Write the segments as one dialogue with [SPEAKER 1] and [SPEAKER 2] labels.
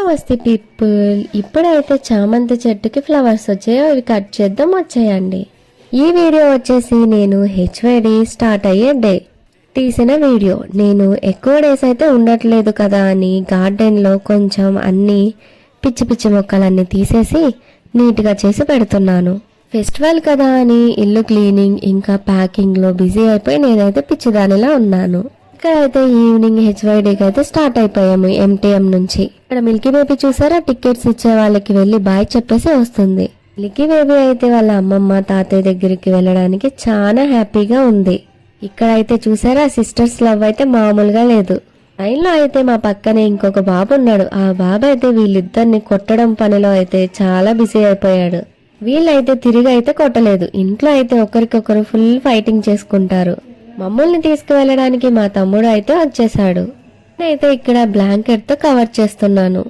[SPEAKER 1] నమస్తే పీపుల్, ఇప్పుడైతే చామంతి చెట్టుకి ఫ్లవర్స్ వచ్చాయో అవి కట్ చేద్దాం వచ్చేయండి. ఈ వీడియో వచ్చేసి నేను హెచ్వైడి స్టార్ట్ అయ్యే డే తీసిన వీడియో. నేను ఎక్కువ డేస్ అయితే ఉండట్లేదు కదా అని గార్డెన్లో కొంచెం అన్ని పిచ్చి పిచ్చి మొక్కలన్నీ తీసేసి నీట్గా చేసి పెడుతున్నాను. ఫెస్టివల్ కదా అని ఇల్లు క్లీనింగ్ ఇంకా ప్యాకింగ్లో బిజీ అయిపోయి నేనైతే పిచ్చిదానిలా ఉన్నాను. ఇక్కడైతే ఈవినింగ్ హెచ్వైడీకి అయితే స్టార్ట్ అయిపోయాము ఎంటీఎం నుంచి. ఇక్కడ మిల్కీ బేబీ చూసారా, టికెట్స్ ఇచ్చే వాళ్ళకి వెళ్ళి బాయ్ చెప్పేసి వస్తుంది. మిల్కీ బేబీ అయితే వాళ్ళ అమ్మమ్మ తాతయ్య దగ్గరికి వెళ్ళడానికి చాలా హ్యాపీగా ఉంది. ఇక్కడైతే చూసారా సిస్టర్స్ లవ్ అయితే మామూలుగా లేదు. లైన్లో అయితే మా పక్కనే ఇంకొక బాబు ఉన్నాడు. ఆ బాబు అయితే వీళ్ళిద్దరిని కొట్టడం పనిలో అయితే చాలా బిజీ అయిపోయాడు. వీళ్ళైతే తిరిగి అయితే కొట్టలేదు. ఇంట్లో అయితే ఒకరికొకరు ఫుల్ ఫైటింగ్ చేసుకుంటారు. మమ్మల్ని తీసుకువెళ్ళడానికి మా తమ్ముడు అయితే వచ్చేసాడు. నేనైతే ఇక్కడ బ్లాంకెట్ తో కవర్ చేస్తున్నాను.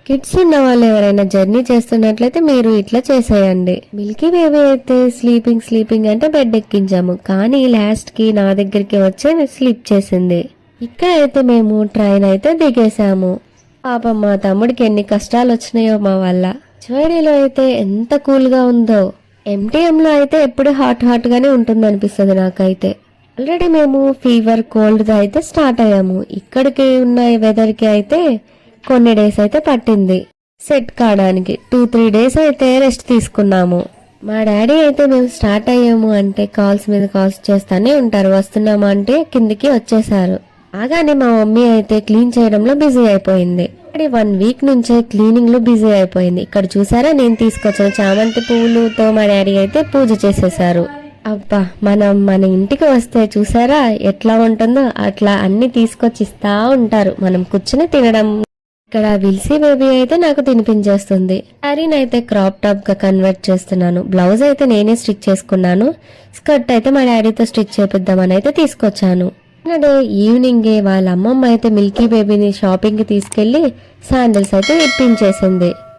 [SPEAKER 1] కిడ్స్ ఉన్న వాళ్ళు ఎవరైనా జర్నీ చేస్తున్నట్లయితే మీరు ఇట్లా చేసేయండి. మిల్కీ బేబీ అయితే స్లీపింగ్ అంటే బెడ్ ఎక్కించాము, కానీ లాస్ట్ కి నా దగ్గరికి వచ్చి స్లీప్ చేసింది. ఇక్కడ అయితే మేము ట్రైన్ అయితే దిగేసాము. పాపం మా తమ్ముడికి ఎన్ని కష్టాలు వచ్చినాయో మా వల్ల. చివరిలో అయితే ఎంత కూల్ గా ఉందో. ఎంటీఎం లో అయితే ఎప్పుడు హాట్ గానే ఉంటుంది అనిపిస్తుంది నాకైతే. ఆల్రెడీ మేము ఫీవర్ కోల్డ్ అయితే స్టార్ట్ అయ్యాము. ఇక్కడికి ఉన్న వెదర్ కి అయితే కొన్ని డేస్ అయితే పట్టింది సెట్ కావడానికి. 2-3 డేస్ అయితే రెస్ట్ తీసుకున్నాము. మా డాడీ అయితే మేము స్టార్ట్ అయ్యాము అంటే కాల్స్ మీద కాల్స్ చేస్తానే ఉంటారు. వస్తున్నాము అంటే కిందికి వచ్చేసారు. ఆగానే మా మమ్మీ అయితే క్లీన్ చేయడంలో బిజీ అయిపోయింది. 1 వీక్ నుంచే క్లీనింగ్ లో బిజీ అయిపోయింది. ఇక్కడ చూసారా నేను తీసుకొచ్చిన చామంతి పువ్వులతో మా డాడీ అయితే పూజ చేసేసారు. అబ్బా, మన ఇంటికి వస్తే చూసారా ఎట్లా ఉంటుందో అట్లా అన్ని తీసుకొచ్చి ఇస్తా ఉంటారు. మనం కూర్చుని తినడం. ఇక్కడ విల్సీ బేబీ అయితే నాకు తినిపించేస్తుంది. శారీని అయితే క్రాప్ టాప్ గా కన్వర్ట్ చేస్తున్నాను. బ్లౌజ్ అయితే నేనే స్టిచ్ చేసుకున్నాను. స్కర్ట్ అయితే మా డాడీతో స్టిచ్ చేపిద్దామని అయితే తీసుకొచ్చాను. డే ఈవినింగే వాళ్ళ అమ్మమ్మ అయితే మిల్కీ బేబీని షాపింగ్ కి తీసుకెళ్లి శాండిల్స్ అయితే ఇప్పించేసింది.